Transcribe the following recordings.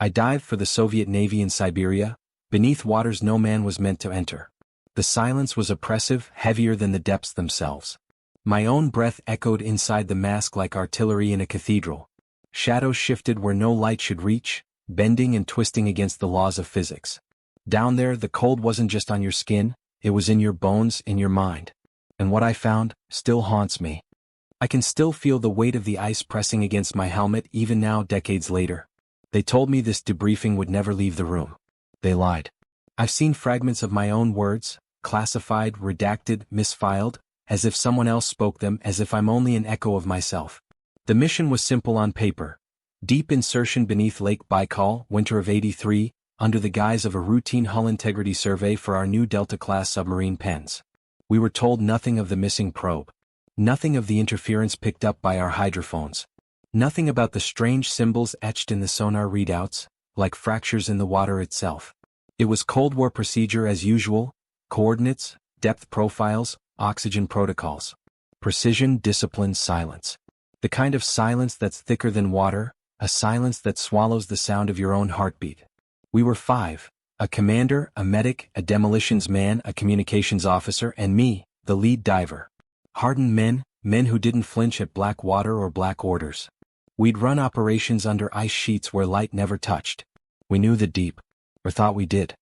I dived for the Soviet Navy in Siberia, beneath waters no man was meant to enter. The silence was oppressive, heavier than the depths themselves. My own breath echoed inside the mask like artillery in a cathedral. Shadows shifted where no light should reach, bending and twisting against the laws of physics. Down there, the cold wasn't just on your skin, it was in your bones, in your mind. And what I found still haunts me. I can still feel the weight of the ice pressing against my helmet even now, decades later. They told me this debriefing would never leave the room. They lied. I've seen fragments of my own words, classified, redacted, misfiled, as if someone else spoke them, as if I'm only an echo of myself. The mission was simple on paper. Deep insertion beneath Lake Baikal, winter of '83, under the guise of a routine hull integrity survey for our new Delta-class submarine pens. We were told nothing of the missing probe. Nothing of the interference picked up by our hydrophones. Nothing about the strange symbols etched in the sonar readouts, like fractures in the water itself. It was Cold War procedure as usual: coordinates, depth profiles, oxygen protocols. Precision, discipline, silence. The kind of silence that's thicker than water, a silence that swallows the sound of your own heartbeat. We were 5, a commander, a medic, a demolitions man, a communications officer, and me, the lead diver. Hardened men who didn't flinch at black water or black orders. We'd run operations under ice sheets where light never touched. We knew the deep, or thought we did.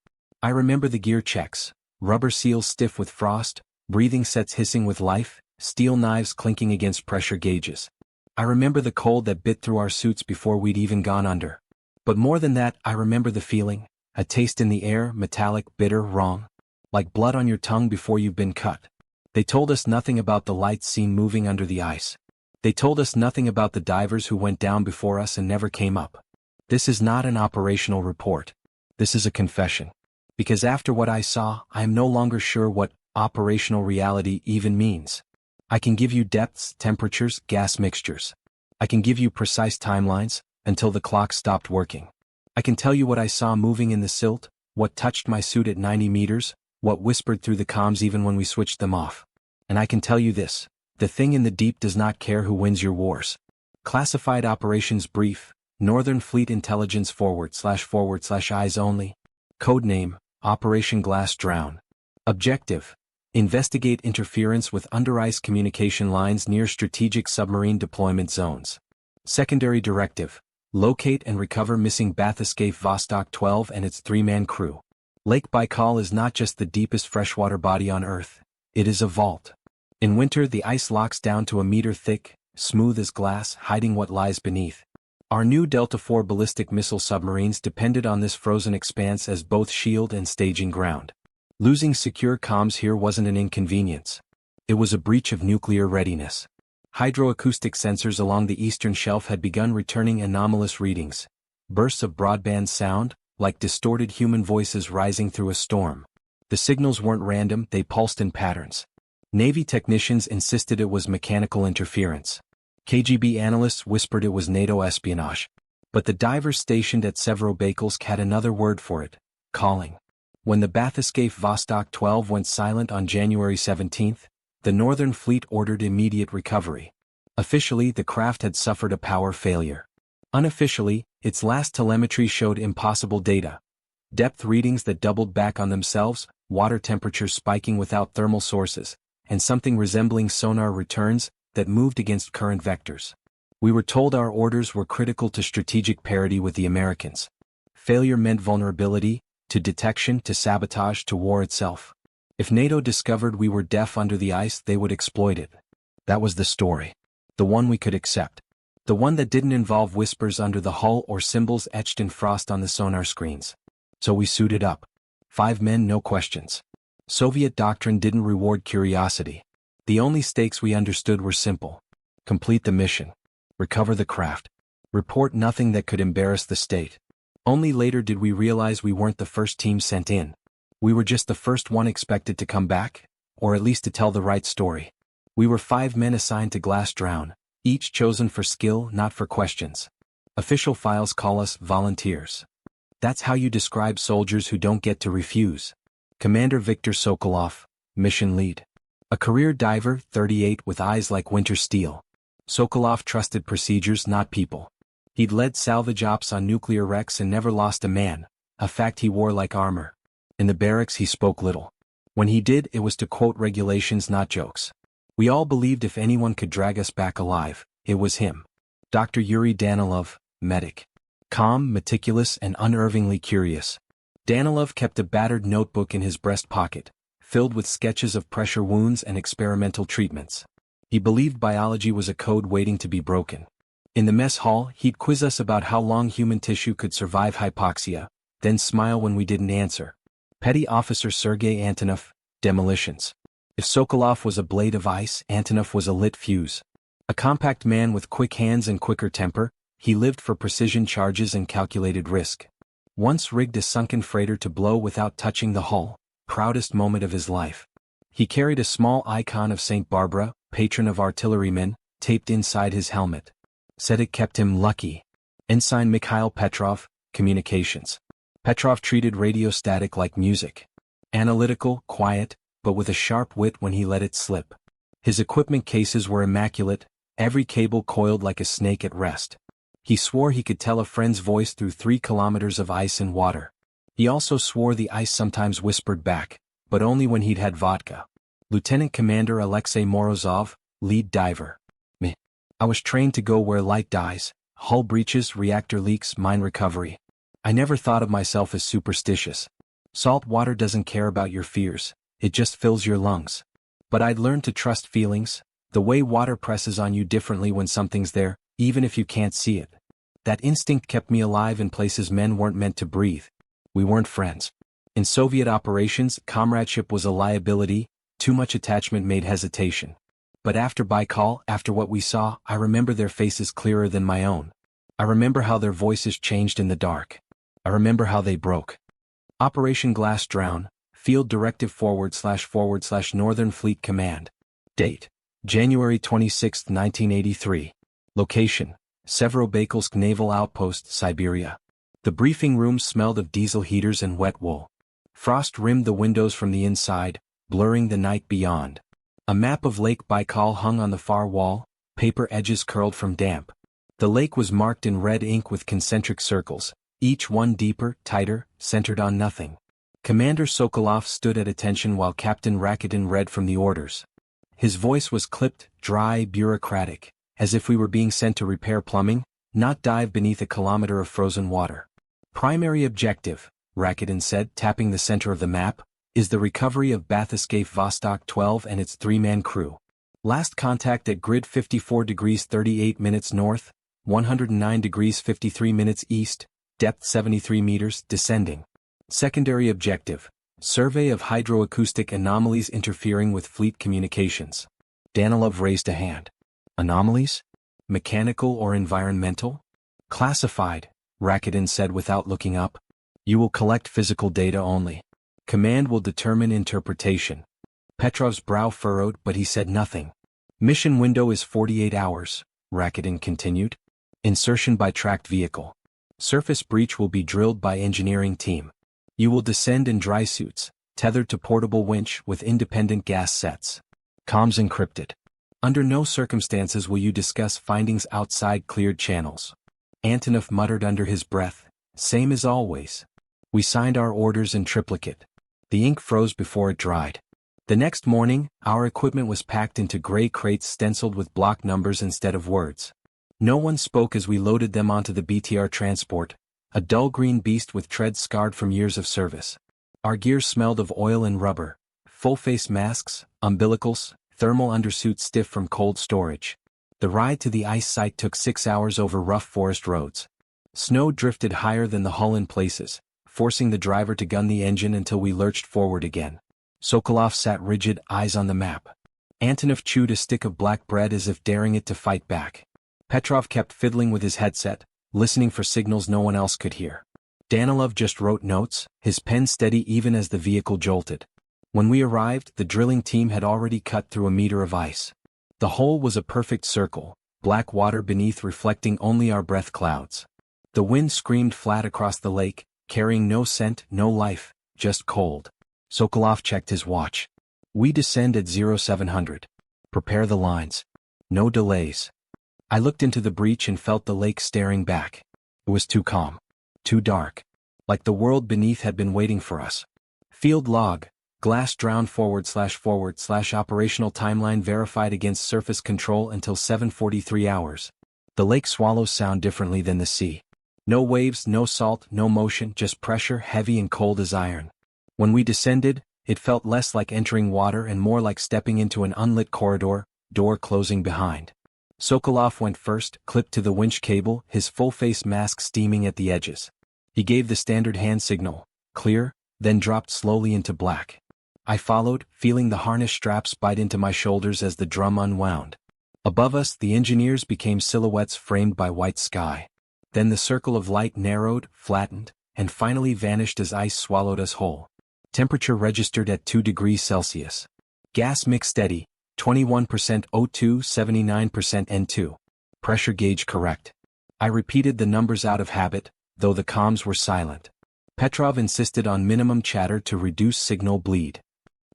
I remember the gear checks: rubber seals stiff with frost, breathing sets hissing with life, steel knives clinking against pressure gauges. I remember the cold that bit through our suits before we'd even gone under. But more than that, I remember the feeling, a taste in the air, metallic, bitter, wrong. Like blood on your tongue before you've been cut. They told us nothing about the lights seen moving under the ice. They told us nothing about the divers who went down before us and never came up. This is not an operational report. This is a confession. Because after what I saw, I am no longer sure what operational reality even means. I can give you depths, temperatures, gas mixtures. I can give you precise timelines, until the clock stopped working. I can tell you what I saw moving in the silt, what touched my suit at 90 meters, what whispered through the comms even when we switched them off. And I can tell you this: the thing in the deep does not care who wins your wars. Classified operations brief, Northern Fleet Intelligence / eyes only. Codename, Operation Glass Drown. Objective: investigate interference with under-ice communication lines near strategic submarine deployment zones. Secondary directive: locate and recover missing bathyscaphe Vostok 12 and its 3-man crew. Lake Baikal is not just the deepest freshwater body on Earth, it is a vault. In winter the ice locks down to a meter thick, smooth as glass, hiding what lies beneath. Our new Delta IV ballistic missile submarines depended on this frozen expanse as both shield and staging ground. Losing secure comms here wasn't an inconvenience. It was a breach of nuclear readiness. Hydroacoustic sensors along the eastern shelf had begun returning anomalous readings. Bursts of broadband sound, like distorted human voices rising through a storm. The signals weren't random, they pulsed in patterns. Navy technicians insisted it was mechanical interference. KGB analysts whispered it was NATO espionage. But the divers stationed at Severobaykalsk had another word for it: calling. When the bathyscaphe Vostok 12 went silent on January 17, the Northern Fleet ordered immediate recovery. Officially, the craft had suffered a power failure. Unofficially, its last telemetry showed impossible data. Depth readings that doubled back on themselves, water temperatures spiking without thermal sources, and something resembling sonar returns that moved against current vectors. We were told our orders were critical to strategic parity with the Americans. Failure meant vulnerability, to detection, to sabotage, to war itself. If NATO discovered we were deaf under the ice, they would exploit it. That was the story. The one we could accept. The one that didn't involve whispers under the hull or symbols etched in frost on the sonar screens. So we suited up. 5 men, no questions. Soviet doctrine didn't reward curiosity. The only stakes we understood were simple. Complete the mission. Recover the craft. Report nothing that could embarrass the state. Only later did we realize we weren't the first team sent in. We were just the first one expected to come back, or at least to tell the right story. We were 5 men assigned to Glass Drown, each chosen for skill, not for questions. Official files call us volunteers. That's how you describe soldiers who don't get to refuse. Commander Viktor Sokolov, mission lead. A career diver, 38, with eyes like winter steel. Sokolov trusted procedures, not people. He'd led salvage ops on nuclear wrecks and never lost a man, a fact he wore like armor. In the barracks he spoke little. When he did, it was to quote regulations, not jokes. We all believed if anyone could drag us back alive, it was him. Dr. Yuri Danilov, medic. Calm, meticulous, and unervingly curious. Danilov kept a battered notebook in his breast pocket, filled with sketches of pressure wounds and experimental treatments. He believed biology was a code waiting to be broken. In the mess hall, he'd quiz us about how long human tissue could survive hypoxia, then smile when we didn't answer. Petty Officer Sergei Antonov, demolitions. If Sokolov was a blade of ice, Antonov was a lit fuse. A compact man with quick hands and quicker temper, he lived for precision charges and calculated risk. Once rigged a sunken freighter to blow without touching the hull, proudest moment of his life. He carried a small icon of St. Barbara, patron of artillerymen, taped inside his helmet. Said it kept him lucky. Ensign Mikhail Petrov, communications. Petrov treated radio static like music. Analytical, quiet, but with a sharp wit when he let it slip. His equipment cases were immaculate, every cable coiled like a snake at rest. He swore he could tell a friend's voice through 3 kilometers of ice and water. He also swore the ice sometimes whispered back, but only when he'd had vodka. Lieutenant Commander Alexei Morozov, lead diver. Me. I was trained to go where light dies, hull breaches, reactor leaks, mine recovery. I never thought of myself as superstitious. Salt water doesn't care about your fears, it just fills your lungs. But I'd learned to trust feelings, the way water presses on you differently when something's there, even if you can't see it. That instinct kept me alive in places men weren't meant to breathe. We weren't friends. In Soviet operations, comradeship was a liability, too much attachment made hesitation. But after Baikal, after what we saw, I remember their faces clearer than my own. I remember how their voices changed in the dark. I remember how they broke. Operation Glass Drown, Field Directive // Northern Fleet Command. Date: January 26, 1983. Location: Severobakalsk Naval Outpost, Siberia. The briefing room smelled of diesel heaters and wet wool. Frost rimmed the windows from the inside, blurring the night beyond. A map of Lake Baikal hung on the far wall, paper edges curled from damp. The lake was marked in red ink with concentric circles, each one deeper, tighter, centered on nothing. Commander Sokolov stood at attention while Captain Rakitin read from the orders. His voice was clipped, dry, bureaucratic, as if we were being sent to repair plumbing, not dive beneath a kilometer of frozen water. Primary objective, Rakitin said, tapping the center of the map, is the recovery of Bathyscaphe Vostok 12 and its 3-man crew. Last contact at grid 54 degrees 38 minutes north, 109 degrees 53 minutes east, depth 73 meters, descending. Secondary objective, survey of hydroacoustic anomalies interfering with fleet communications. Danilov raised a hand. Anomalies? Mechanical or environmental? Classified, Rakitin said without looking up. You will collect physical data only. Command will determine interpretation. Petrov's brow furrowed, but he said nothing. Mission window is 48 hours, Rakitin continued. Insertion by tracked vehicle. Surface breach will be drilled by engineering team. You will descend in dry suits, tethered to portable winch with independent gas sets. Comms encrypted. Under no circumstances will you discuss findings outside cleared channels. Antonov muttered under his breath, same as always. We signed our orders in triplicate. The ink froze before it dried. The next morning, our equipment was packed into gray crates stenciled with block numbers instead of words. No one spoke as we loaded them onto the BTR transport, a dull green beast with treads scarred from years of service. Our gear smelled of oil and rubber, full-face masks, umbilicals, thermal undersuits stiff from cold storage. The ride to the ice site took 6 hours over rough forest roads. Snow drifted higher than the hull in places, forcing the driver to gun the engine until we lurched forward again. Sokolov sat rigid, eyes on the map. Antonov chewed a stick of black bread as if daring it to fight back. Petrov kept fiddling with his headset, listening for signals no one else could hear. Danilov just wrote notes, his pen steady even as the vehicle jolted. When we arrived, the drilling team had already cut through a meter of ice. The hole was a perfect circle, black water beneath reflecting only our breath clouds. The wind screamed flat across the lake, carrying no scent, no life, just cold. Sokolov checked his watch. We descend at 0700. Prepare the lines. No delays. I looked into the breach and felt the lake staring back. It was too calm. Too dark. Like the world beneath had been waiting for us. Field log. Glass drowned // operational timeline verified against surface control until 7:43 hours. The lake swallows sound differently than the sea. No waves, no salt, no motion, just pressure heavy and cold as iron. When we descended, it felt less like entering water and more like stepping into an unlit corridor, door closing behind. Sokolov went first, clipped to the winch cable, his full-face mask steaming at the edges. He gave the standard hand signal, clear, then dropped slowly into black. I followed, feeling the harness straps bite into my shoulders as the drum unwound. Above us, the engineers became silhouettes framed by white sky. Then the circle of light narrowed, flattened, and finally vanished as ice swallowed us whole. Temperature registered at 2 degrees Celsius. Gas mix steady, 21% O2, 79% N2. Pressure gauge correct. I repeated the numbers out of habit, though the comms were silent. Petrov insisted on minimum chatter to reduce signal bleed.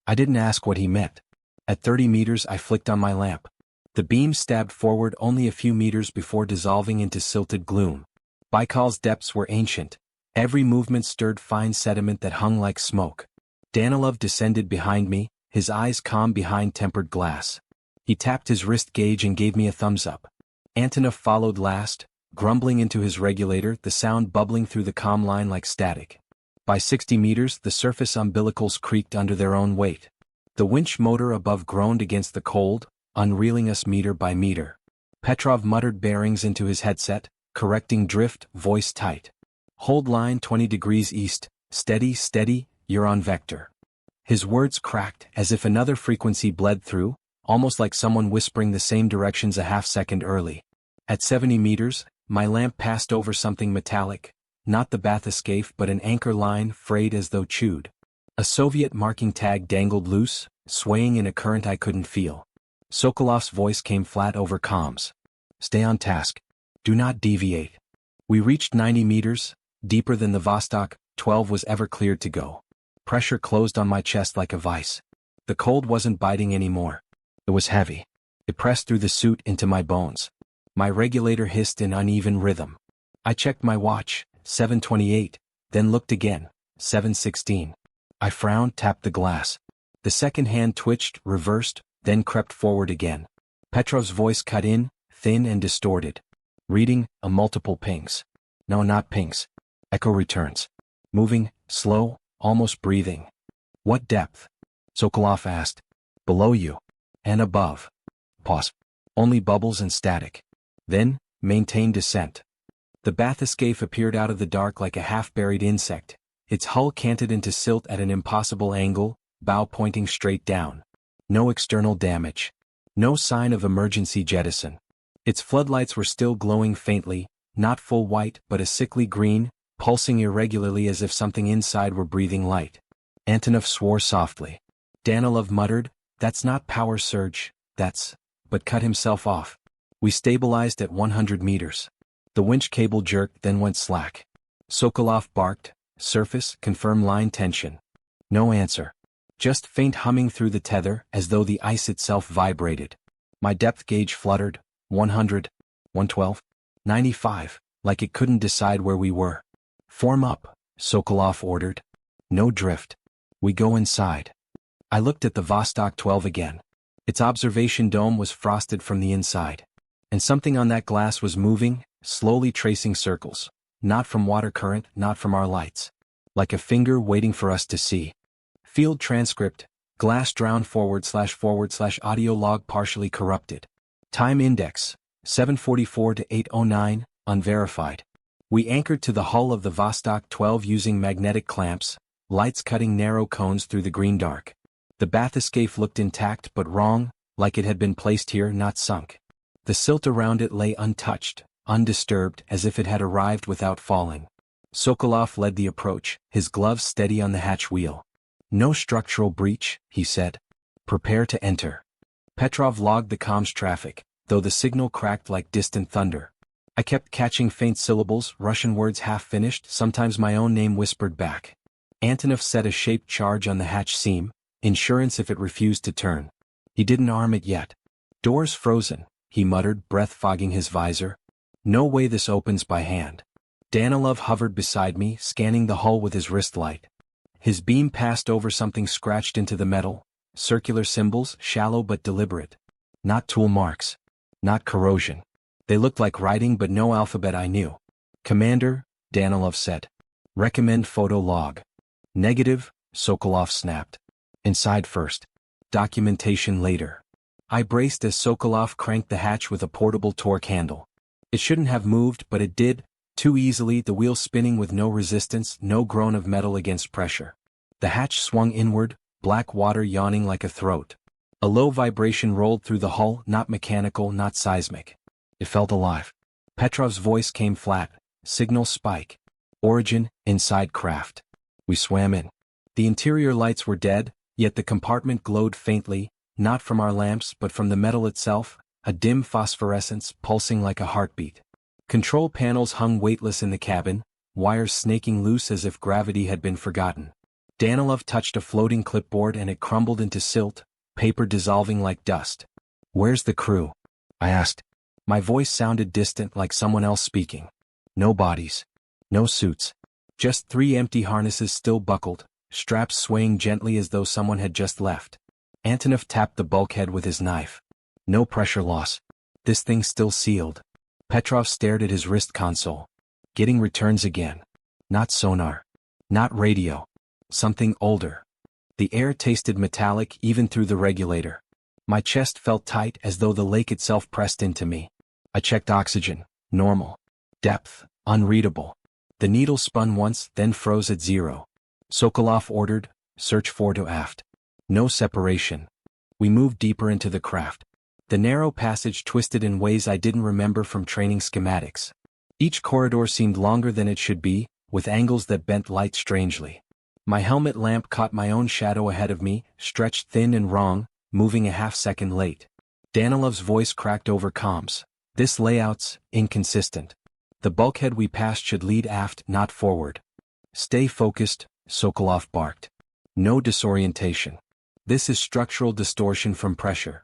I didn't ask what he meant. At 30 meters I flicked on my lamp. The beam stabbed forward only a few meters before dissolving into silted gloom. Baikal's depths were ancient. Every movement stirred fine sediment that hung like smoke. Danilov descended behind me, his eyes calm behind tempered glass. He tapped his wrist gauge and gave me a thumbs up. Antonov followed last, grumbling into his regulator, the sound bubbling through the comm line like static. By 60 meters, the surface umbilicals creaked under their own weight. The winch motor above groaned against the cold, unreeling us meter by meter. Petrov muttered bearings into his headset, correcting drift, voice tight. Hold line 20 degrees east, steady, steady, you're on vector. His words cracked as if another frequency bled through, almost like someone whispering the same directions a half-second early. At 70 meters, my lamp passed over something metallic, not the bathyscaphe but an anchor line frayed as though chewed. A Soviet marking tag dangled loose, swaying in a current I couldn't feel. Sokolov's voice came flat over comms. Stay on task. Do not deviate. We reached 90 meters, deeper than the Vostok 12 was ever cleared to go. Pressure closed on my chest like a vice. The cold wasn't biting anymore. It was heavy. It pressed through the suit into my bones. My regulator hissed in uneven rhythm. I checked my watch, 7:28, then looked again, 7:16. I frowned, tapped the glass. The second hand twitched, reversed, then crept forward again. Petrov's voice cut in, thin and distorted. Reading, a multiple pings. No, not pings. Echo returns. Moving, slow, almost breathing. What depth? Sokolov asked. Below you. And above. Pause. Only bubbles and static. Then, maintain descent. The bathyscaphe appeared out of the dark like a half-buried insect, its hull canted into silt at an impossible angle, bow pointing straight down. No external damage. No sign of emergency jettison. Its floodlights were still glowing faintly, not full white but a sickly green, pulsing irregularly as if something inside were breathing light. Antonov swore softly. Danilov muttered, "That's not power surge, that's..." but cut himself off. We stabilized at 100 meters. The winch cable jerked, then went slack. Sokolov barked, "Surface, confirm line tension." No answer. Just faint humming through the tether, as though the ice itself vibrated. My depth gauge fluttered, 100, 112, 95, like it couldn't decide where we were. "Form up," Sokolov ordered. No drift. We go inside. I looked at the Vostok 12 again. Its observation dome was frosted from the inside. And something on that glass was moving, slowly tracing circles. Not from water current, not from our lights. Like a finger waiting for us to see. Field transcript, glass drowned // audio log partially corrupted. Time index, 7:44 to 8:09, unverified. We anchored to the hull of the Vostok 12 using magnetic clamps, lights cutting narrow cones through the green dark. The bathyscaphe looked intact but wrong, like it had been placed here, not sunk. The silt around it lay untouched, undisturbed, as if it had arrived without falling. Sokolov led the approach, his gloves steady on the hatch wheel. "No structural breach," he said. "Prepare to enter." Petrov logged the comms traffic, though the signal cracked like distant thunder. I kept catching faint syllables, Russian words half-finished, sometimes my own name whispered back. Antonov set a shaped charge on the hatch seam, insurance if it refused to turn. He didn't arm it yet. Doors frozen, he muttered, breath fogging his visor. No way this opens by hand. Danilov hovered beside me, scanning the hull with his wrist light. His beam passed over something scratched into the metal, circular symbols, shallow but deliberate. Not tool marks. Not corrosion. They looked like writing but no alphabet I knew. Commander, Danilov said. Recommend photo log. Negative, Sokolov snapped. Inside first. Documentation later. I braced as Sokolov cranked the hatch with a portable torque handle. It shouldn't have moved, but it did, too easily, the wheel spinning with no resistance, no groan of metal against pressure. The hatch swung inward, black water yawning like a throat. A low vibration rolled through the hull, not mechanical, not seismic. It felt alive. Petrov's voice came flat. Signal spike. Origin, inside craft. We swam in. The interior lights were dead, yet the compartment glowed faintly, not from our lamps but from the metal itself, a dim phosphorescence pulsing like a heartbeat. Control panels hung weightless in the cabin, wires snaking loose as if gravity had been forgotten. Danilov touched a floating clipboard and it crumbled into silt, paper dissolving like dust. Where's the crew? I asked. My voice sounded distant, like someone else speaking. No bodies. No suits. Just 3 empty harnesses still buckled, straps swaying gently as though someone had just left. Antonov tapped the bulkhead with his knife. No pressure loss. This thing's still sealed. Petrov stared at his wrist console. Getting returns again. Not sonar. Not radio. Something older. The air tasted metallic even through the regulator. My chest felt tight as though the lake itself pressed into me. I checked oxygen. Normal. Depth. Unreadable. The needle spun once, then froze at 0. Sokolov ordered, search fore to aft. No separation. We moved deeper into the craft. The narrow passage twisted in ways I didn't remember from training schematics. Each corridor seemed longer than it should be, with angles that bent light strangely. My helmet lamp caught my own shadow ahead of me, stretched thin and wrong, moving a half-second late. Danilov's voice cracked over comms. This layout's inconsistent. The bulkhead we passed should lead aft, not forward. Stay focused, Sokolov barked. No disorientation. This is structural distortion from pressure.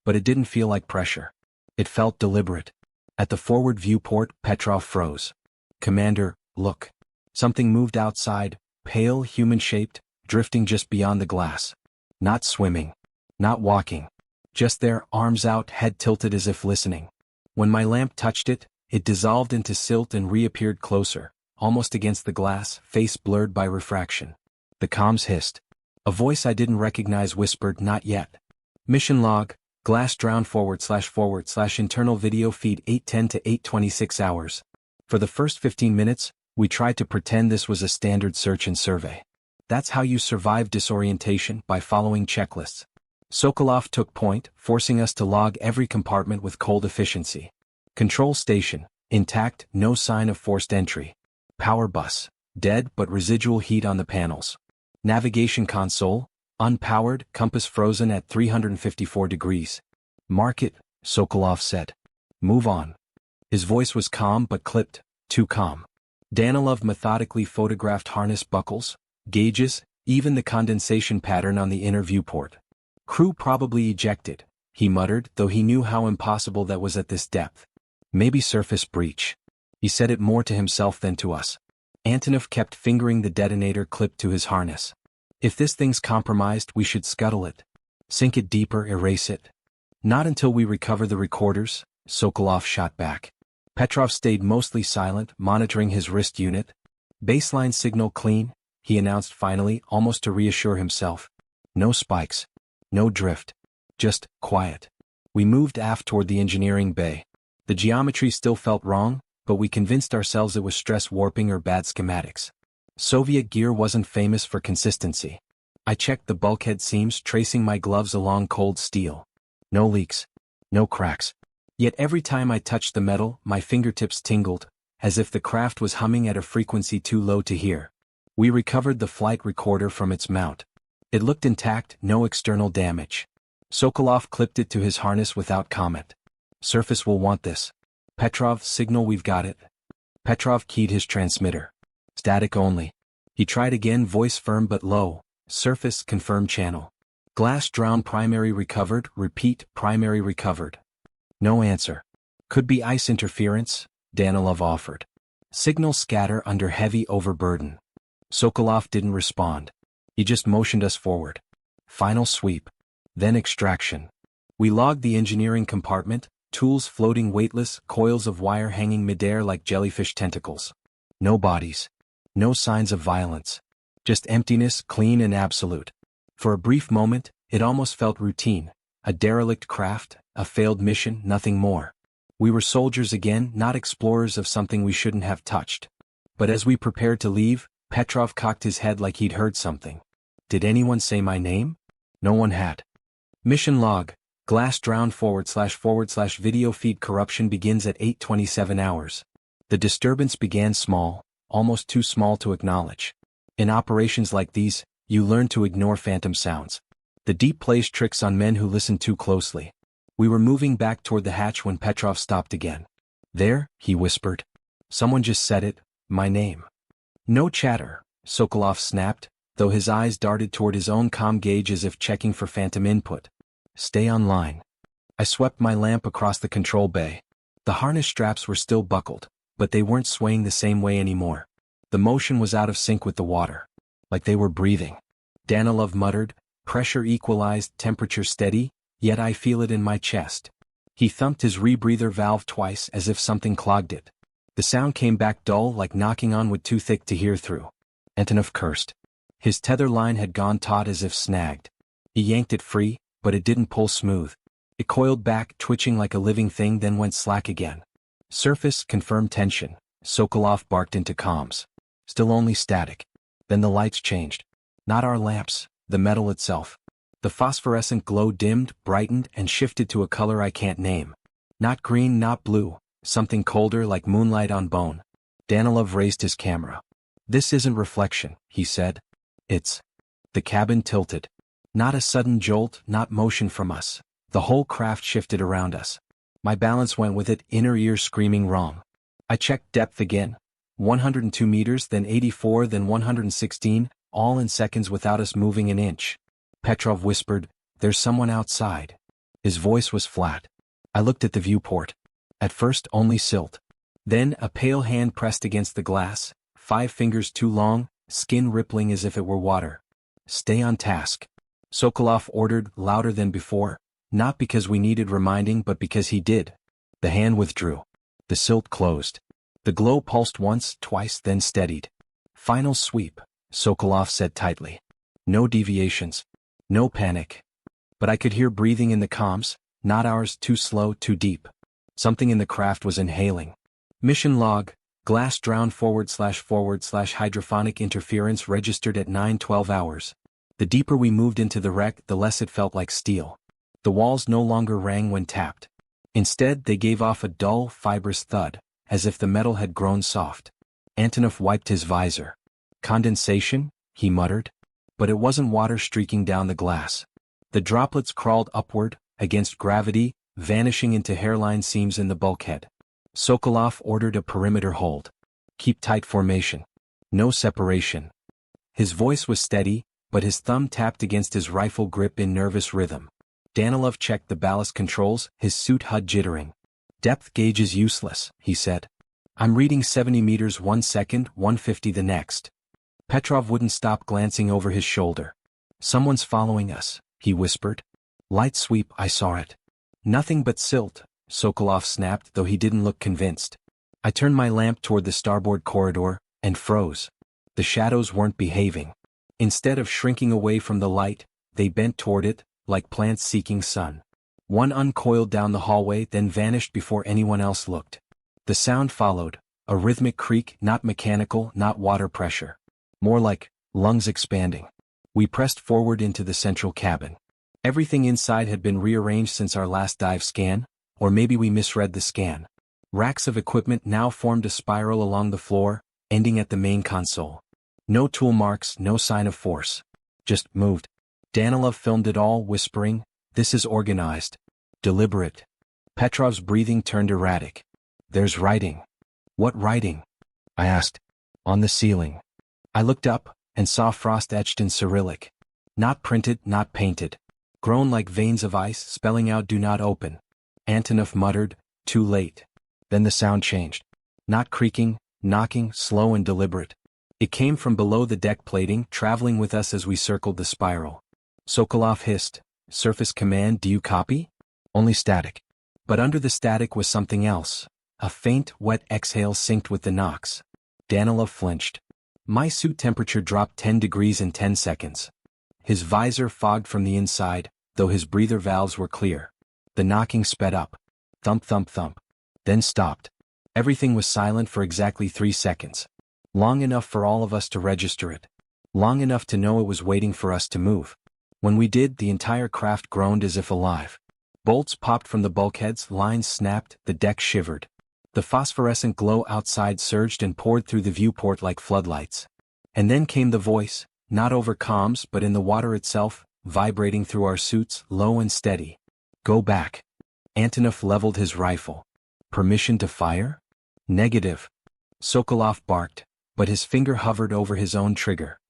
But it didn't feel like pressure. It felt deliberate. At the forward viewport, Petrov froze. Commander, look. Something moved outside, pale, human-shaped, drifting just beyond the glass. Not swimming. Not walking. Just there, arms out, head tilted as if listening. When my lamp touched it, it dissolved into silt and reappeared closer, almost against the glass, face blurred by refraction. The comms hissed. A voice I didn't recognize whispered, not yet. Mission log, glass drown / internal video feed 8:10 to 8:26 hours. For the first 15 minutes, we tried to pretend this was a standard search and survey. That's how you survive disorientation, by following checklists. Sokolov took point, forcing us to log every compartment with cold efficiency. Control station, intact, no sign of forced entry. Power bus, dead but residual heat on the panels. Navigation console, unpowered, compass frozen at 354 degrees. Mark it, Sokolov said. Move on. His voice was calm but clipped, too calm. Danilov methodically photographed harness buckles, gauges, even the condensation pattern on the inner viewport. Crew probably ejected, he muttered, though he knew how impossible that was at this depth. Maybe surface breach. He said it more to himself than to us. Antonov kept fingering the detonator clipped to his harness. If this thing's compromised, we should scuttle it. Sink it deeper, erase it. Not until we recover the recorders, Sokolov shot back. Petrov stayed mostly silent, monitoring his wrist unit. Baseline signal clean, he announced finally, almost to reassure himself. No spikes. No drift. Just quiet. We moved aft toward the engineering bay. The geometry still felt wrong, but we convinced ourselves it was stress warping or bad schematics. Soviet gear wasn't famous for consistency. I checked the bulkhead seams, tracing my gloves along cold steel. No leaks. No cracks. Yet every time I touched the metal, my fingertips tingled, as if the craft was humming at a frequency too low to hear. We recovered the flight recorder from its mount. It looked intact, no external damage. Sokolov clipped it to his harness without comment. Surface will want this. Petrov, signal we've got it. Petrov keyed his transmitter. Static only. He tried again, voice firm but low. Surface, confirm channel. Glass drown primary recovered, repeat, primary recovered. No answer. Could be ice interference, Danilov offered. Signals scatter under heavy overburden. Sokolov didn't respond. He just motioned us forward. Final sweep. Then extraction. We logged the engineering compartment, tools floating weightless, coils of wire hanging midair like jellyfish tentacles. No bodies. No signs of violence. Just emptiness, clean and absolute. For a brief moment, it almost felt routine. A derelict craft, a failed mission, nothing more. We were soldiers again, not explorers of something we shouldn't have touched. But as we prepared to leave, Petrov cocked his head like he'd heard something. Did anyone say my name? No one had. Mission log. Glass drowned / video feed corruption begins at 8:27 hours. The disturbance began small, almost too small to acknowledge. In operations like these, you learn to ignore phantom sounds. The deep plays tricks on men who listen too closely. We were moving back toward the hatch when Petrov stopped again. There, he whispered. Someone just said it, my name. No chatter, Sokolov snapped, though his eyes darted toward his own comm gauge as if checking for phantom input. Stay online. I swept my lamp across the control bay. The harness straps were still buckled, but they weren't swaying the same way anymore. The motion was out of sync with the water. Like they were breathing. Danilov muttered, pressure equalized, temperature steady, yet I feel it in my chest. He thumped his rebreather valve twice as if something clogged it. The sound came back dull, like knocking on wood too thick to hear through. Antonov cursed. His tether line had gone taut as if snagged. He yanked it free, but it didn't pull smooth. It coiled back, twitching like a living thing, then went slack again. Surface, confirmed tension, Sokolov barked into comms. Still only static. Then the lights changed. Not our lamps, the metal itself. The phosphorescent glow dimmed, brightened, and shifted to a color I can't name. Not green, not blue, something colder like moonlight on bone. Danilov raised his camera. This isn't reflection, he said. It's. The cabin tilted. Not a sudden jolt, not motion from us. The whole craft shifted around us. My balance went with it, inner ear screaming wrong. I checked depth again. 102 meters, then 84, then 116, all in seconds without us moving an inch. Petrov whispered, there's someone outside. His voice was flat. I looked at the viewport. At first only silt. Then a pale hand pressed against the glass, 5 fingers too long, skin rippling as if it were water. Stay on task. Sokolov ordered, louder than before, not because we needed reminding but because he did. The hand withdrew. The silt closed. The glow pulsed once, twice, then steadied. Final sweep, Sokolov said tightly. No deviations. No panic. But I could hear breathing in the comms, not ours, too slow, too deep. Something in the craft was inhaling. Mission log, glass drowned / hydrophonic interference registered at 9:12 hours. The deeper we moved into the wreck, the less it felt like steel. The walls no longer rang when tapped. Instead, they gave off a dull, fibrous thud, as if the metal had grown soft. Antonov wiped his visor. Condensation, he muttered. But it wasn't water streaking down the glass. The droplets crawled upward, against gravity, vanishing into hairline seams in the bulkhead. Sokolov ordered a perimeter hold. Keep tight formation. No separation. His voice was steady, but his thumb tapped against his rifle grip in nervous rhythm. Danilov checked the ballast controls, his suit HUD jittering. Depth gauge is useless, he said. I'm reading 70 meters 1 second, 150 the next. Petrov wouldn't stop glancing over his shoulder. Someone's following us, he whispered. Light sweep, I saw it. Nothing but silt, Sokolov snapped, though he didn't look convinced. I turned my lamp toward the starboard corridor, and froze. The shadows weren't behaving. Instead of shrinking away from the light, they bent toward it, like plants seeking sun. One uncoiled down the hallway, then vanished before anyone else looked. The sound followed, a rhythmic creak, not mechanical, not water pressure. More like lungs expanding. We pressed forward into the central cabin. Everything inside had been rearranged since our last dive scan, or maybe we misread the scan. Racks of equipment now formed a spiral along the floor, ending at the main console. No tool marks, no sign of force. Just moved. Danilov filmed it all, whispering, this is organized. Deliberate. Petrov's breathing turned erratic. There's writing. What writing? I asked. On the ceiling. I looked up, and saw frost etched in Cyrillic. Not printed, not painted. Grown like veins of ice, spelling out do not open. Antonov muttered, "Too late." Then the sound changed. Not creaking, knocking, slow and deliberate. It came from below the deck plating, traveling with us as we circled the spiral. Sokolov hissed, "Surface command, do you copy?" Only static. But under the static was something else. A faint, wet exhale synced with the knocks. Danilov flinched. My suit temperature dropped 10 degrees in 10 seconds. His visor fogged from the inside, though his breather valves were clear. The knocking sped up. Thump thump thump. Then stopped. Everything was silent for exactly 3 seconds. Long enough for all of us to register it. Long enough to know it was waiting for us to move. When we did, the entire craft groaned as if alive. Bolts popped from the bulkheads, lines snapped, the deck shivered. The phosphorescent glow outside surged and poured through the viewport like floodlights. And then came the voice, not over comms but in the water itself, vibrating through our suits, low and steady. "Go back." Antonov leveled his rifle. "Permission to fire?" "Negative." Sokolov barked, but his finger hovered over his own trigger.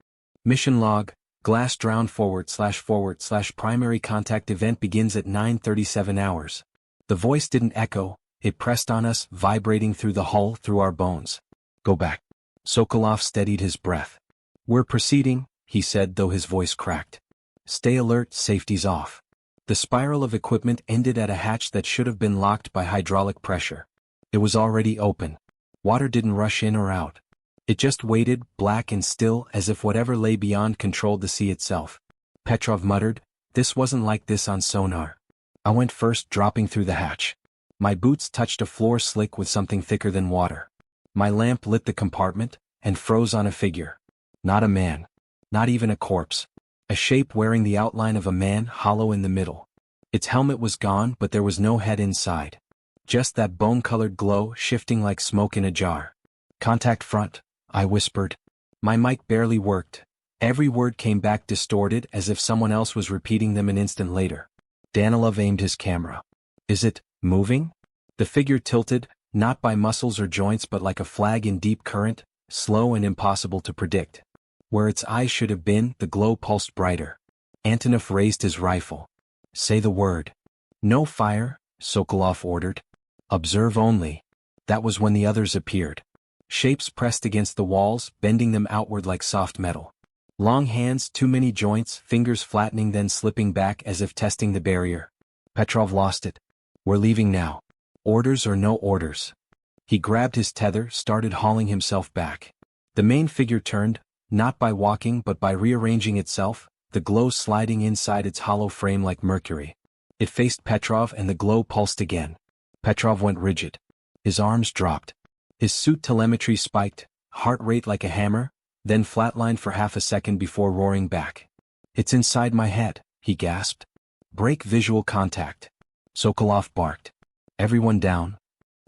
"Mission log, glass drown // primary contact event begins at 9:37 hours. The voice didn't echo, it pressed on us, vibrating through the hull, through our bones. "Go back." Sokolov steadied his breath. "We're proceeding," he said, though his voice cracked. "Stay alert, safety's off." The spiral of equipment ended at a hatch that should have been locked by hydraulic pressure. It was already open. Water didn't rush in or out. It just waited, black and still, as if whatever lay beyond controlled the sea itself. Petrov muttered, "This wasn't like this on sonar." I went first, dropping through the hatch. My boots touched a floor slick with something thicker than water. My lamp lit the compartment, and froze on a figure. Not a man. Not even a corpse. A shape wearing the outline of a man, hollow in the middle. Its helmet was gone, but there was no head inside. Just that bone-colored glow, shifting like smoke in a jar. "Contact front," I whispered. My mic barely worked. Every word came back distorted, as if someone else was repeating them an instant later. Danilov aimed his camera. "Is it moving?" The figure tilted, not by muscles or joints but like a flag in deep current, slow and impossible to predict. Where its eyes should have been, the glow pulsed brighter. Antonov raised his rifle. "Say the word." "No fire," Sokolov ordered. "Observe only." That was when the others appeared. Shapes pressed against the walls, bending them outward like soft metal. Long hands, too many joints, fingers flattening then slipping back as if testing the barrier. Petrov lost it. "We're leaving now. Orders or no orders." He grabbed his tether, started hauling himself back. The main figure turned, not by walking but by rearranging itself, the glow sliding inside its hollow frame like mercury. It faced Petrov and the glow pulsed again. Petrov went rigid. His arms dropped. His suit telemetry spiked, heart rate like a hammer, then flatlined for half a second before roaring back. "It's inside my head," he gasped. "Break visual contact." Sokolov barked. "Everyone down."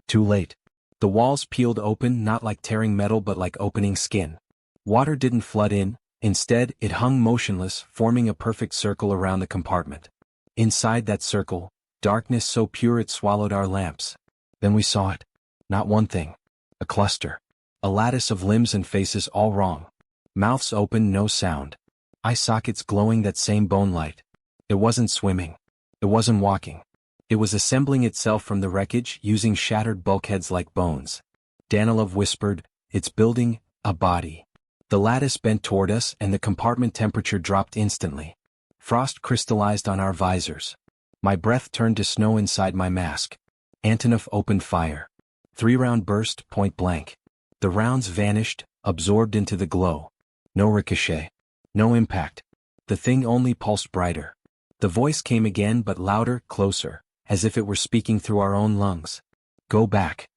Too late. The walls peeled open, not like tearing metal but like opening skin. Water didn't flood in, instead it hung motionless, forming a perfect circle around the compartment. Inside that circle, darkness so pure it swallowed our lamps. Then we saw it. Not one thing. A cluster. A lattice of limbs and faces all wrong. Mouths open, no sound. Eye sockets glowing that same bone light. It wasn't swimming. It wasn't walking. It was assembling itself from the wreckage, using shattered bulkheads like bones. Danilov whispered, "It's building a body." The lattice bent toward us and the compartment temperature dropped instantly. Frost crystallized on our visors. My breath turned to snow inside my mask. Antonov opened fire. 3-round burst, point blank. The rounds vanished, absorbed into the glow. No ricochet. No impact. The thing only pulsed brighter. The voice came again but louder, closer, as if it were speaking through our own lungs. "Go back."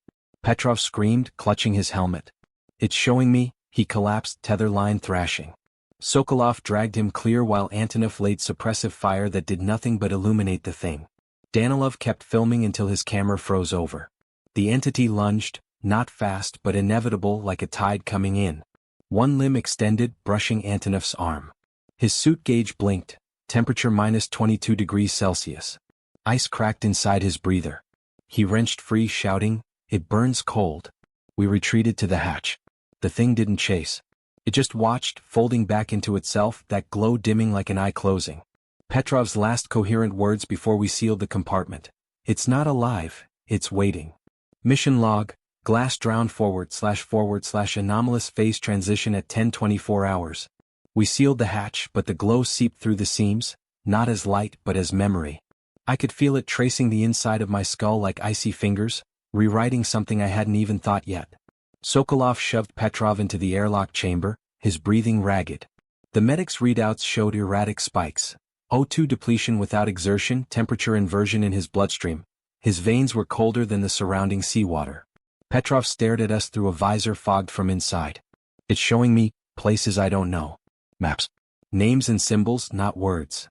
Petrov screamed, clutching his helmet. "It's showing me," he collapsed, tether line thrashing. Sokolov dragged him clear while Antonov laid suppressive fire that did nothing but illuminate the thing. Danilov kept filming until his camera froze over. The entity lunged, not fast but inevitable like a tide coming in. One limb extended, brushing Antonov's arm. His suit gauge blinked, temperature minus 22 degrees Celsius. Ice cracked inside his breather. He wrenched free, shouting, "It burns cold." We retreated to the hatch. The thing didn't chase. It just watched, folding back into itself, that glow dimming like an eye closing. Petrov's last coherent words before we sealed the compartment. It's not alive, it's waiting. Mission log, glass drowned // anomalous phase transition at 10:24 hours. We sealed the hatch, but the glow seeped through the seams, not as light but as memory. I could feel it tracing the inside of my skull like icy fingers, rewriting something I hadn't even thought yet. Sokolov shoved Petrov into the airlock chamber, his breathing ragged. The medic's readouts showed erratic spikes. O2 depletion without exertion, temperature inversion in his bloodstream. His veins were colder than the surrounding seawater. Petrov stared at us through a visor fogged from inside. It's showing me places I don't know. Maps. Names and symbols, not words.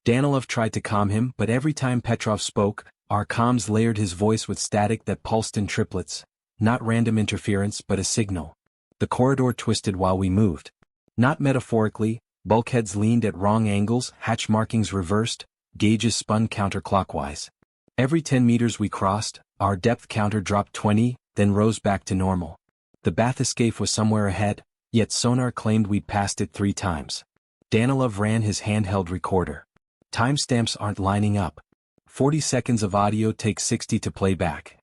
Danilov tried to calm him, but every time Petrov spoke, our comms layered his voice with static that pulsed in triplets. Not random interference but a signal. The corridor twisted while we moved. Not metaphorically, bulkheads leaned at wrong angles, hatch markings reversed, gauges spun counterclockwise. Every 10 meters we crossed, our depth counter dropped 20, then rose back to normal. The bathyscaphe was somewhere ahead, yet sonar claimed we'd passed it 3 times. Danilov ran his handheld recorder. Timestamps aren't lining up. 40 seconds of audio takes 60 to play back.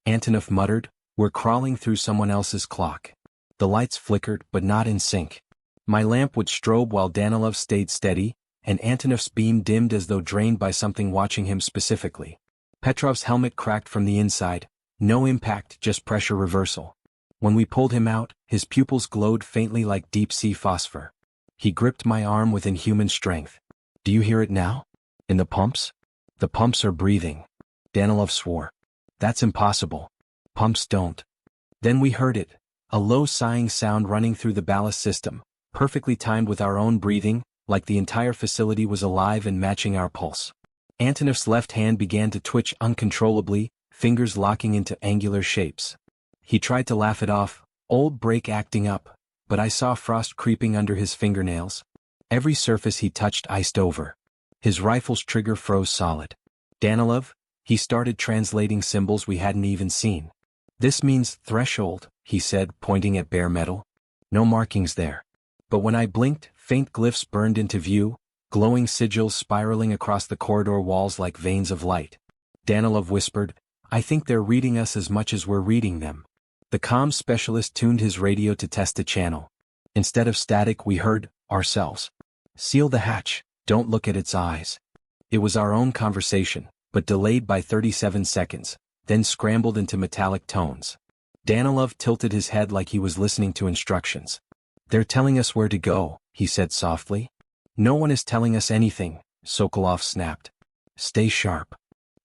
Antonov muttered, "We're crawling through someone else's clock." The lights flickered, but not in sync. My lamp would strobe while Danilov stayed steady, and Antonov's beam dimmed as though drained by something watching him specifically. Petrov's helmet cracked from the inside, no impact, just pressure reversal. When we pulled him out, his pupils glowed faintly like deep-sea phosphor. He gripped my arm with inhuman strength. "Do you hear it now? In the pumps?" "The pumps are breathing." Danilov swore. "That's impossible. Pumps don't." Then we heard it, a low sighing sound running through the ballast system, perfectly timed with our own breathing, like the entire facility was alive and matching our pulse. Antonov's left hand began to twitch uncontrollably, fingers locking into angular shapes. He tried to laugh it off, old break acting up, but I saw frost creeping under his fingernails. Every surface he touched iced over. His rifle's trigger froze solid. "Danilov," he started translating symbols we hadn't even seen. "This means threshold," he said, pointing at bare metal. "No markings there." But when I blinked, faint glyphs burned into view, glowing sigils spiraling across the corridor walls like veins of light. Danilov whispered, "I think they're reading us as much as we're reading them." The comms specialist tuned his radio to test a channel. Instead of static, we heard, ourselves. "Seal the hatch, don't look at its eyes." It was our own conversation, but delayed by 37 seconds, then scrambled into metallic tones. Danilov tilted his head like he was listening to instructions. "They're telling us where to go," he said softly. "No one is telling us anything," Sokolov snapped. "Stay sharp."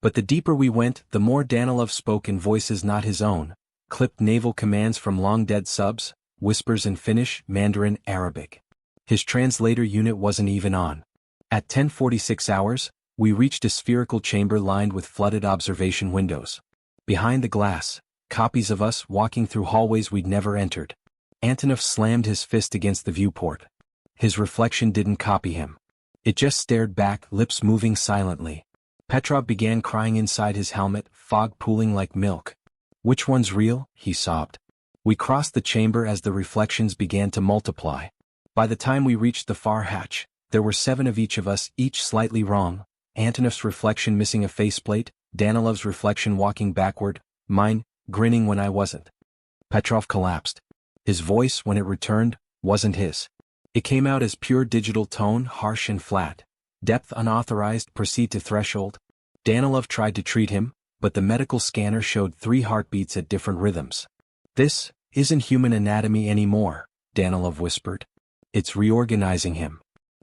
But the deeper we went, the more Danilov spoke in voices not his own, clipped naval commands from long-dead subs, whispers in Finnish, Mandarin, Arabic. His translator unit wasn't even on. At 10:46 hours, we reached a spherical chamber lined with flooded observation windows. Behind the glass, copies of us walking through hallways we'd never entered. Antonov slammed his fist against the viewport. His reflection didn't copy him. It just stared back, lips moving silently. Petrov began crying inside his helmet, fog pooling like milk. "Which one's real?" he sobbed. We crossed the chamber as the reflections began to multiply. By the time we reached the far hatch, there were 7 of each of us, each slightly wrong. Antonov's reflection missing a faceplate, Danilov's reflection walking backward, mine, grinning when I wasn't. Petrov collapsed. His voice, when it returned, wasn't his. It came out as pure digital tone, harsh and flat. Depth unauthorized, proceed to threshold. Danilov tried to treat him, but the medical scanner showed 3 heartbeats at different rhythms. "This isn't human anatomy anymore," Danilov whispered. "It's reorganizing him."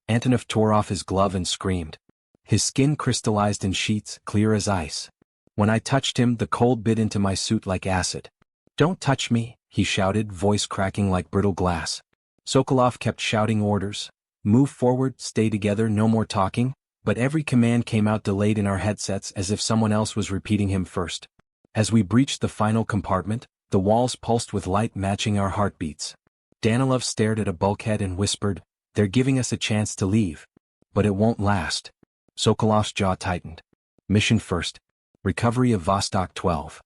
Antonov tore off his glove and screamed. His skin crystallized in sheets, clear as ice. When I touched him, the cold bit into my suit like acid. "Don't touch me," he shouted, voice cracking like brittle glass. Sokolov kept shouting orders. "Move forward, stay together, no more talking," but every command came out delayed in our headsets as if someone else was repeating him first. As we breached the final compartment, the walls pulsed with light matching our heartbeats. Danilov stared at a bulkhead and whispered, "They're giving us a chance to leave. But it won't last." Sokolov's jaw tightened. Mission first. Recovery of Vostok 12.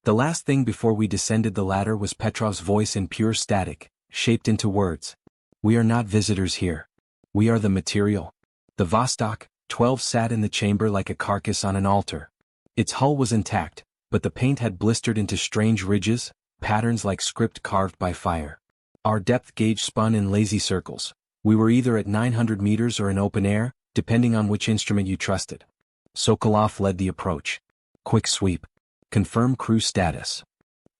The last thing before we descended the ladder was Petrov's voice in pure static, shaped into words. "We are not visitors here. We are the material." The Vostok 12 sat in the chamber like a carcass on an altar. Its hull was intact, but the paint had blistered into strange ridges, patterns like script carved by fire. Our depth gauge spun in lazy circles. We were either at 900 meters or in open air, depending on which instrument you trusted. Sokolov led the approach. Quick sweep. Confirm crew status.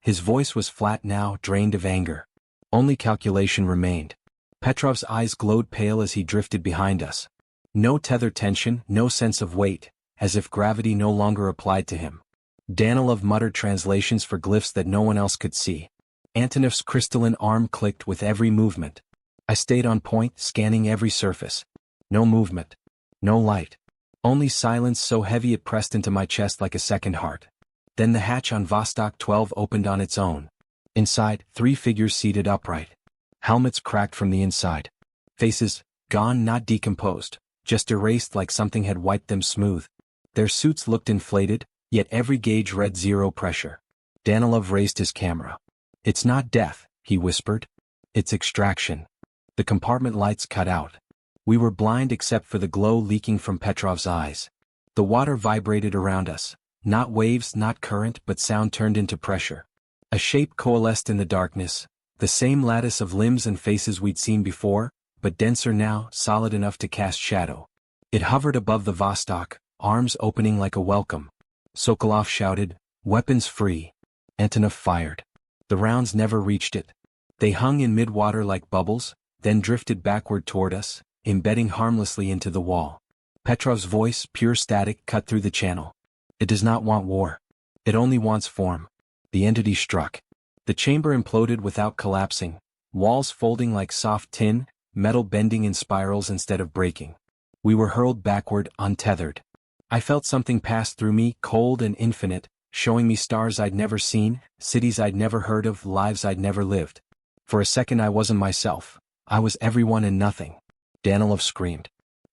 His voice was flat now, drained of anger. Only calculation remained. Petrov's eyes glowed pale as he drifted behind us. No tether tension, no sense of weight, as if gravity no longer applied to him. Danilov muttered translations for glyphs that no one else could see. Antonov's crystalline arm clicked with every movement. I stayed on point, scanning every surface. No movement. No light. Only silence so heavy it pressed into my chest like a second heart. Then the hatch on Vostok 12 opened on its own. Inside, 3 figures seated upright. Helmets cracked from the inside. Faces, gone, not decomposed, just erased like something had wiped them smooth. Their suits looked inflated, yet every gauge read 0 pressure. Danilov raised his camera. "It's not death," he whispered. "It's extraction." The compartment lights cut out. We were blind except for the glow leaking from Petrov's eyes. The water vibrated around us. Not waves, not current, but sound turned into pressure. A shape coalesced in the darkness, the same lattice of limbs and faces we'd seen before, but denser now, solid enough to cast shadow. It hovered above the Vostok, arms opening like a welcome. Sokolov shouted, "Weapons free." Antonov fired. The rounds never reached it. They hung in mid-water like bubbles, then drifted backward toward us, embedding harmlessly into the wall. Petrov's voice, pure static, cut through the channel. "It does not want war. It only wants form." The entity struck. The chamber imploded without collapsing, walls folding like soft tin, metal bending in spirals instead of breaking. We were hurled backward, untethered. I felt something pass through me, cold and infinite, showing me stars I'd never seen, cities I'd never heard of, lives I'd never lived. For a second I wasn't myself. I was everyone and nothing. Danilov screamed.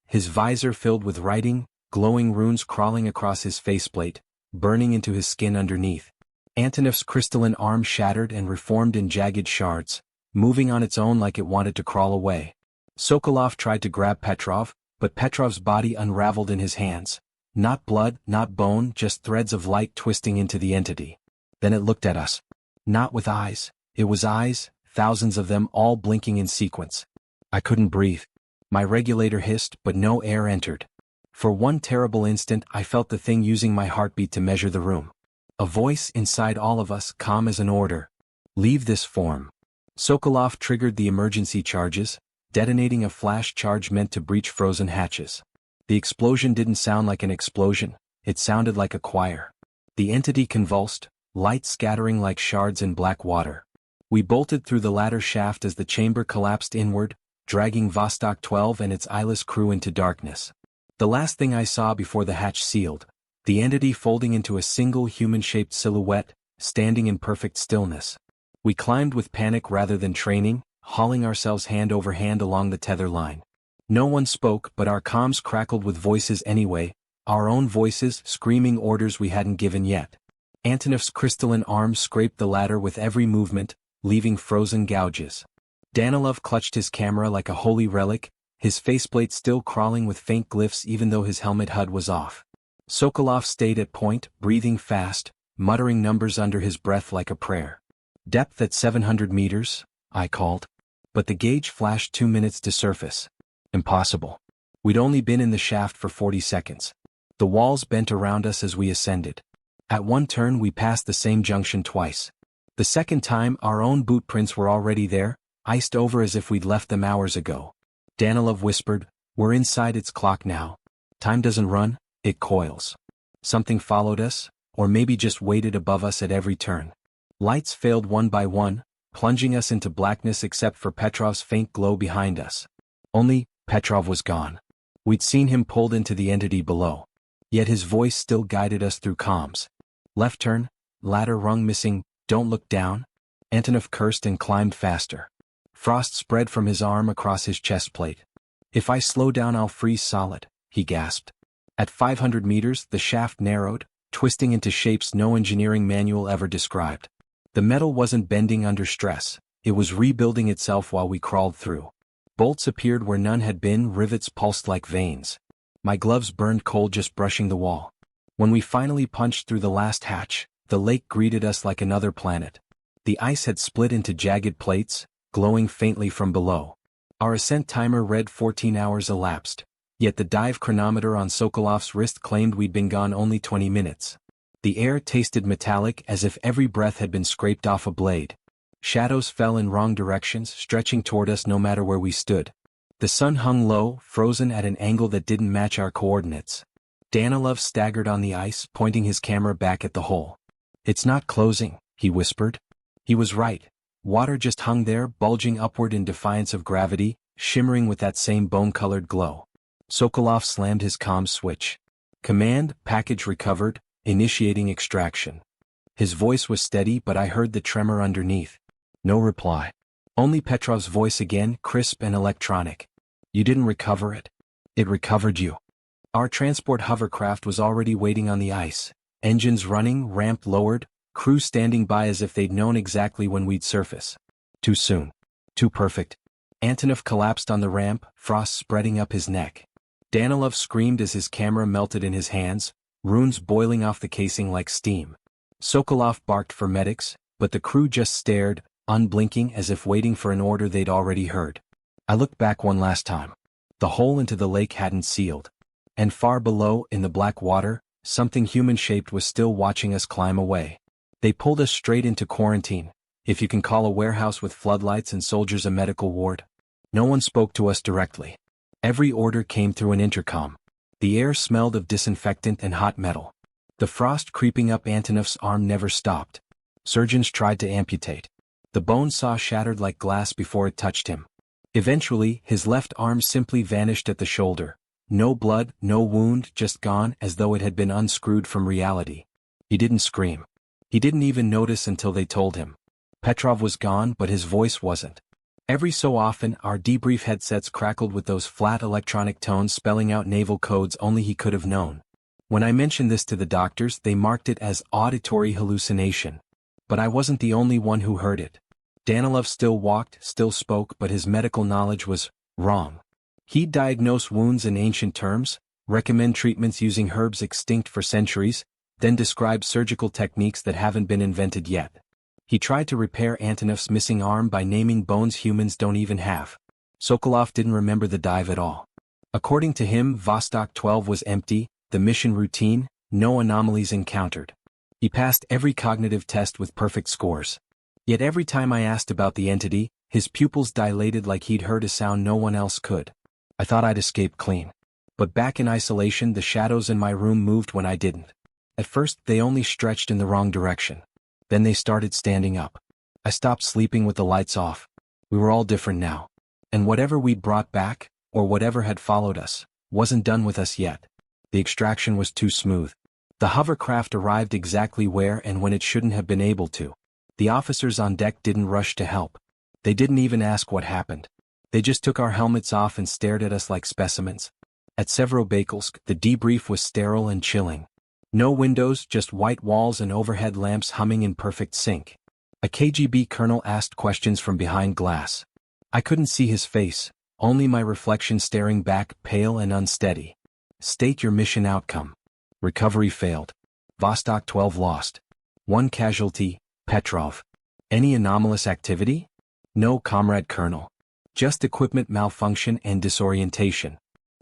His visor filled with writing, glowing runes crawling across his faceplate, burning into his skin underneath. Antonov's crystalline arm shattered and reformed in jagged shards, moving on its own like it wanted to crawl away. Sokolov tried to grab Petrov, but Petrov's body unraveled in his hands. Not blood, not bone, just threads of light twisting into the entity. Then it looked at us. Not with eyes. It was eyes, thousands of them all blinking in sequence. I couldn't breathe. My regulator hissed, but no air entered. For one terrible instant I felt the thing using my heartbeat to measure the room. A voice inside all of us, calm as an order. "Leave this form." Sokolov triggered the emergency charges, detonating a flash charge meant to breach frozen hatches. The explosion didn't sound like an explosion, it sounded like a choir. The entity convulsed, light scattering like shards in black water. We bolted through the ladder shaft as the chamber collapsed inward, dragging Vostok 12 and its eyeless crew into darkness. The last thing I saw before the hatch sealed, the entity folding into a single human-shaped silhouette, standing in perfect stillness. We climbed with panic rather than training, hauling ourselves hand over hand along the tether line. No one spoke, but our comms crackled with voices anyway, our own voices screaming orders we hadn't given yet. Antonov's crystalline arms scraped the ladder with every movement, leaving frozen gouges. Danilov clutched his camera like a holy relic, his faceplate still crawling with faint glyphs even though his helmet HUD was off. Sokolov stayed at point, breathing fast, muttering numbers under his breath like a prayer. "Depth at 700 meters, I called. But the gauge flashed 2 minutes to surface. Impossible. We'd only been in the shaft for 40 seconds. The walls bent around us as we ascended. At one turn we passed the same junction twice. The second time our own boot prints were already there, iced over as if we'd left them hours ago. Danilov whispered, "We're inside its clock now. Time doesn't run, it coils." Something followed us, or maybe just waited above us at every turn. Lights failed one by one, plunging us into blackness except for Petrov's faint glow behind us. Only, Petrov was gone. We'd seen him pulled into the entity below. Yet his voice still guided us through comms. "Left turn, ladder rung missing, don't look down." Antonov cursed and climbed faster. Frost spread from his arm across his chest plate. "If I slow down I'll freeze solid," he gasped. At 500 meters the shaft narrowed, twisting into shapes no engineering manual ever described. The metal wasn't bending under stress, it was rebuilding itself while we crawled through. Bolts appeared where none had been, rivets pulsed like veins. My gloves burned cold just brushing the wall. When we finally punched through the last hatch, the lake greeted us like another planet. The ice had split into jagged plates, glowing faintly from below. Our ascent timer read 14 hours elapsed, yet the dive chronometer on Sokolov's wrist claimed we'd been gone only 20 minutes. The air tasted metallic as if every breath had been scraped off a blade. Shadows fell in wrong directions, stretching toward us no matter where we stood. The sun hung low, frozen at an angle that didn't match our coordinates. Danilov staggered on the ice, pointing his camera back at the hole. "It's not closing," he whispered. He was right. Water just hung there, bulging upward in defiance of gravity, shimmering with that same bone-colored glow. Sokolov slammed his comm switch. "Command, package recovered, initiating extraction." His voice was steady, but I heard the tremor underneath. No reply. Only Petrov's voice again, crisp and electronic. "You didn't recover it. It recovered you." Our transport hovercraft was already waiting on the ice, engines running, ramp lowered, crew standing by as if they'd known exactly when we'd surface. Too soon. Too perfect. Antonov collapsed on the ramp, frost spreading up his neck. Danilov screamed as his camera melted in his hands, runes boiling off the casing like steam. Sokolov barked for medics, but the crew just stared, unblinking as if waiting for an order they'd already heard. I looked back one last time. The hole into the lake hadn't sealed. And far below, in the black water, something human-shaped was still watching us climb away. They pulled us straight into quarantine, if you can call a warehouse with floodlights and soldiers a medical ward. No one spoke to us directly. Every order came through an intercom. The air smelled of disinfectant and hot metal. The frost creeping up Antonov's arm never stopped. Surgeons tried to amputate. The bone saw shattered like glass before it touched him. Eventually, his left arm simply vanished at the shoulder. No blood, no wound, just gone as though it had been unscrewed from reality. He didn't scream. He didn't even notice until they told him. Petrov was gone, but his voice wasn't. Every so often, our debrief headsets crackled with those flat electronic tones spelling out naval codes only he could have known. When I mentioned this to the doctors, they marked it as auditory hallucination. But I wasn't the only one who heard it. Danilov still walked, still spoke, but his medical knowledge was wrong. He'd diagnose wounds in ancient terms, recommend treatments using herbs extinct for centuries, then describe surgical techniques that haven't been invented yet. He tried to repair Antonov's missing arm by naming bones humans don't even have. Sokolov didn't remember the dive at all. According to him, Vostok 12 was empty, the mission routine, no anomalies encountered. He passed every cognitive test with perfect scores. Yet every time I asked about the entity, his pupils dilated like he'd heard a sound no one else could. I thought I'd escaped clean. But back in isolation, the shadows in my room moved when I didn't. At first, they only stretched in the wrong direction. Then they started standing up. I stopped sleeping with the lights off. We were all different now. And whatever we'd brought back, or whatever had followed us, wasn't done with us yet. The extraction was too smooth. The hovercraft arrived exactly where and when it shouldn't have been able to. The officers on deck didn't rush to help. They didn't even ask what happened. They just took our helmets off and stared at us like specimens. At Severodvinsk, the debrief was sterile and chilling. No windows, just white walls and overhead lamps humming in perfect sync. A KGB colonel asked questions from behind glass. I couldn't see his face, only my reflection staring back, pale and unsteady. State your mission outcome. Recovery failed. Vostok 12 lost. One casualty, Petrov. Any anomalous activity? No, Comrade Colonel. Just equipment malfunction and disorientation.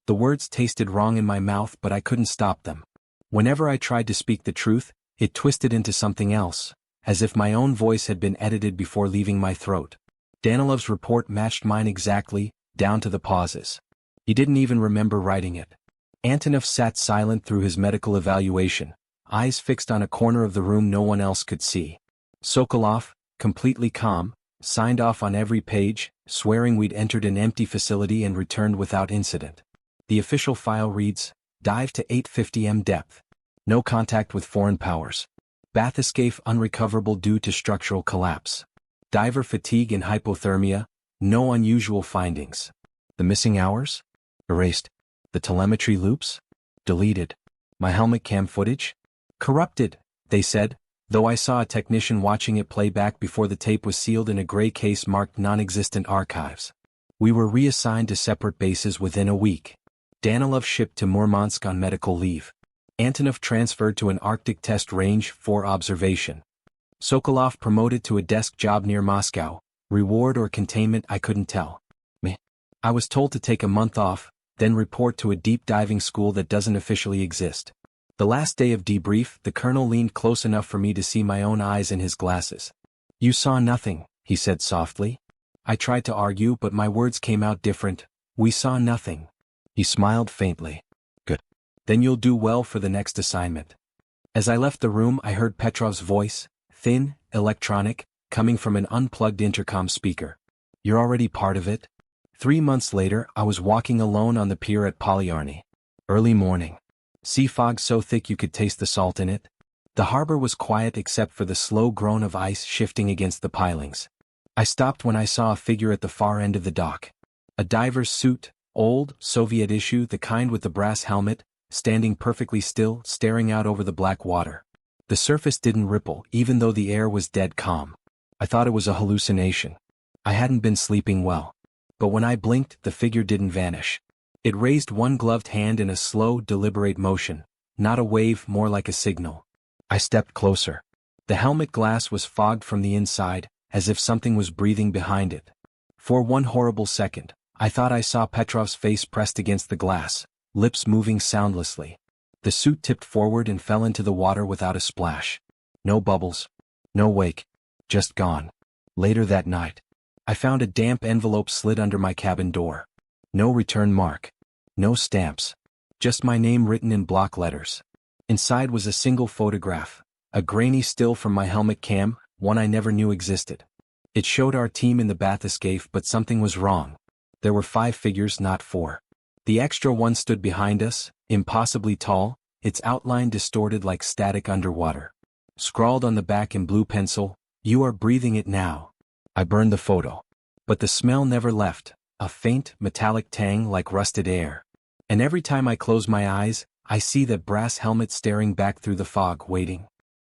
The words tasted wrong in my mouth, but I couldn't stop them. Whenever I tried to speak the truth, it twisted into something else, as if my own voice had been edited before leaving my throat. Danilov's report matched mine exactly, down to the pauses. He didn't even remember writing it. Antonov sat silent through his medical evaluation, eyes fixed on a corner of the room no one else could see. Sokolov, completely calm, signed off on every page, swearing we'd entered an empty facility and returned without incident. The official file reads, dive to 850 m depth. No contact with foreign powers. Bathyscaphe unrecoverable due to structural collapse. Diver fatigue and hypothermia, no unusual findings. The missing hours? Erased. The telemetry loops? Deleted. My helmet cam footage? Corrupted, they said, though I saw a technician watching it play back before the tape was sealed in a gray case marked non-existent archives. We were reassigned to separate bases within a week. Danilov shipped to Murmansk on medical leave. Antonov transferred to an Arctic test range for observation. Sokolov promoted to a desk job near Moscow, reward or containment I couldn't tell. Meh. I was told to take a month off, then report to a deep diving school that doesn't officially exist. The last day of debrief, the colonel leaned close enough for me to see my own eyes in his glasses. "You saw nothing," he said softly. I tried to argue but my words came out different. "We saw nothing." He smiled faintly. "Good. Then you'll do well for the next assignment." As I left the room I heard Petrov's voice, thin, electronic, coming from an unplugged intercom speaker. "You're already part of it?" 3 months later I was walking alone on the pier at Polyarny. Early morning. Sea fog so thick you could taste the salt in it. The harbor was quiet except for the slow groan of ice shifting against the pilings. I stopped when I saw a figure at the far end of the dock. A diver's suit, old, Soviet issue, the kind with the brass helmet, standing perfectly still, staring out over the black water. The surface didn't ripple, even though the air was dead calm. I thought it was a hallucination. I hadn't been sleeping well. But when I blinked, the figure didn't vanish. It raised one gloved hand in a slow, deliberate motion, not a wave, more like a signal. I stepped closer. The helmet glass was fogged from the inside, as if something was breathing behind it. For one horrible second, I thought I saw Petrov's face pressed against the glass, lips moving soundlessly. The suit tipped forward and fell into the water without a splash. No bubbles. No wake. Just gone. Later that night, I found a damp envelope slid under my cabin door. No return mark. No stamps. Just my name written in block letters. Inside was a single photograph, a grainy still from my helmet cam, one I never knew existed. It showed our team in the bath escape, but something was wrong. There were 5 figures, not 4. The extra one stood behind us, impossibly tall, its outline distorted like static underwater. Scrawled on the back in blue pencil, "You are breathing it now." I burned the photo. But the smell never left, a faint, metallic tang like rusted air. And every time I close my eyes, I see that brass helmet staring back through the fog, waiting.